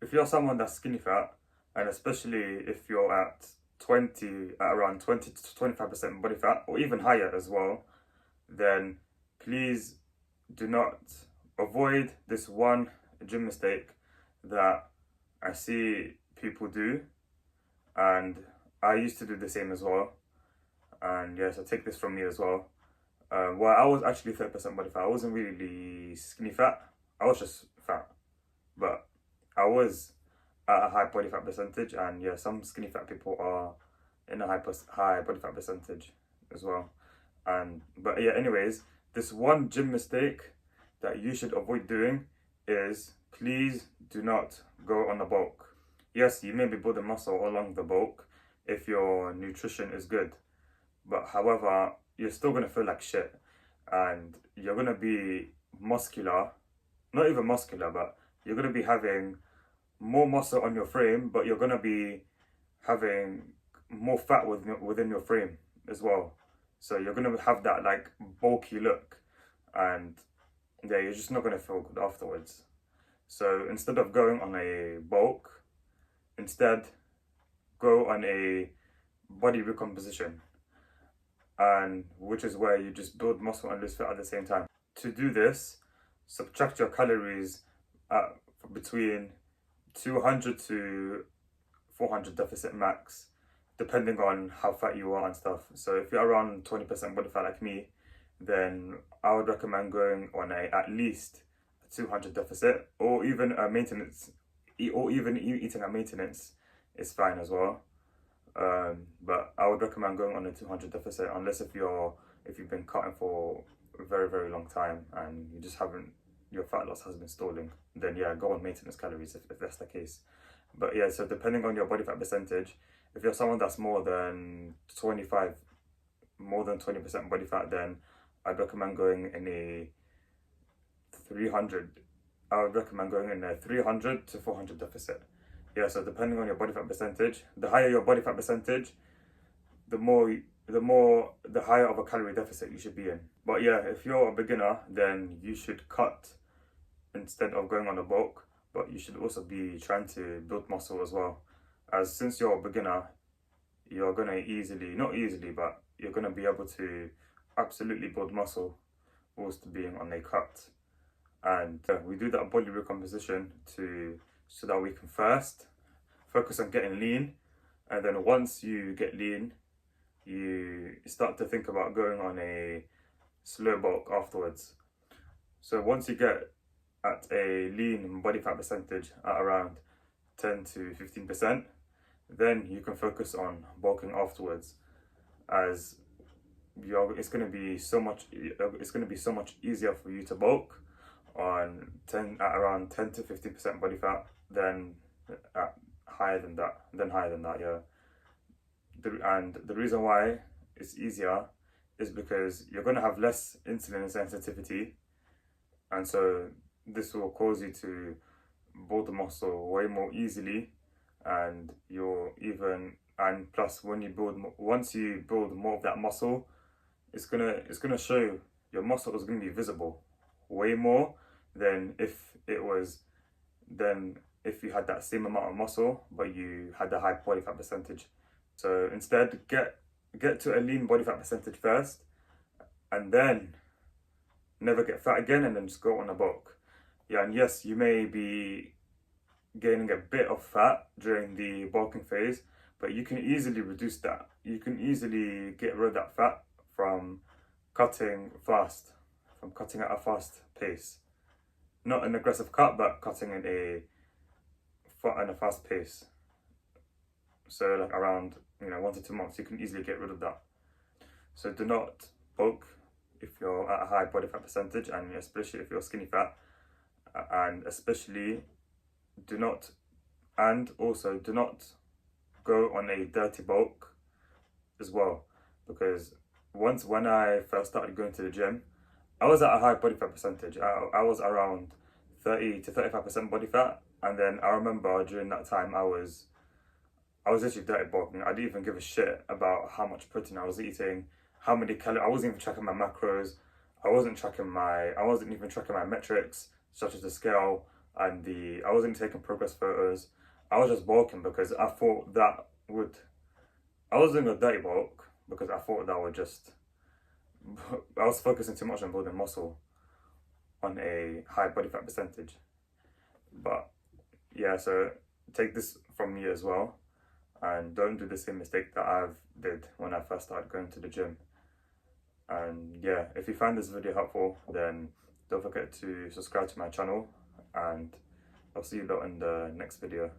if you're someone that's skinny fat, and especially if you're at around 20 to 25% body fat, or even higher as well, then please do not avoid this one gym mistake that I see people do, and I used to do the same as well. And yes, I take this from me as well. Well, I was actually 30% body fat. I wasn't really skinny fat. I was just fat, but I was at a high body fat percentage, and yeah, some skinny fat people are in a high body fat percentage as well. But yeah, anyways, this one gym mistake that you should avoid doing is, please do not go on a bulk. Yes, you may be building muscle along the bulk if your nutrition is good, but however, you're still gonna feel like shit, and you're gonna be muscular, not even muscular, but you're gonna be having more muscle on your frame, but you're gonna be having more fat within your frame as well. So you're gonna have that like bulky look, and yeah, you're just not gonna feel good afterwards. So instead of going on a bulk, instead go on a body recomposition, and which is where you just build muscle and lose fat at the same time. To do this, subtract your calories at between 200 to 400 deficit max, depending on how fat you are and stuff. So if you're around 20% body fat like me, then I would recommend going on at least a 200 deficit, or even a maintenance, or even eating at maintenance is fine as well. But I would recommend going on a 200 deficit, unless if you've been cutting for a very, very long time and you just haven't, your fat loss has been stalling, then yeah, go on maintenance calories if that's the case. But yeah, so depending on your body fat percentage, if you're someone that's more than 20% body fat, then I'd recommend going in a 300. I would recommend going in a 300 to 400 deficit. Yeah, so depending on your body fat percentage, the higher your body fat percentage, the higher of a calorie deficit you should be in. But yeah, if you're a beginner, then you should cut instead of going on a bulk, but you should also be trying to build muscle as well. As since you're a beginner, you're gonna but you're gonna be able to absolutely build muscle whilst being on a cut. And we do that body recomposition so that we can first focus on getting lean, and then once you get lean, you start to think about going on a slow bulk afterwards. So once you get at a lean body fat percentage at around 10 to 15%, then you can focus on bulking afterwards, as it's going to be so much easier for you to bulk on around 10 to 15% body fat than higher than that. Yeah. And the reason why it's easier is because you're going to have less insulin sensitivity, and so this will cause you to build the muscle way more easily. And plus once you build more of that muscle, it's gonna show, your muscle is gonna be visible way more than if you had that same amount of muscle but you had a high body fat percentage. So instead, get to a lean body fat percentage first, and then never get fat again, and then just go on a bulk. Yeah, and yes, you may be gaining a bit of fat during the bulking phase, but you can easily reduce that. You can easily get rid of that fat from cutting at a fast pace. Not an aggressive cut, but cutting in a fast pace. So like around 1 to 2 months, you can easily get rid of that. So do not bulk if you're at a high body fat percentage, and especially if you're skinny fat, and especially do not go on a dirty bulk as well, because when I first started going to the gym, I was at a high body fat percentage. I was around 30 to 35% body fat, and then I remember during that time I was literally dirty bulking. I didn't even give a shit about how much protein I was eating, how many calories. I wasn't even tracking my macros. I wasn't even tracking my metrics, such as the scale. and I wasn't taking progress photos. I was just bulking because I thought that would, I was doing a dirty bulk because I thought that would just, I was focusing too much on building muscle on a high body fat percentage. But yeah, so take this from me as well, and don't do the same mistake that I've did when I first started going to the gym. And yeah, if you find this video helpful, then don't forget to subscribe to my channel, and I'll see you lot in the next video.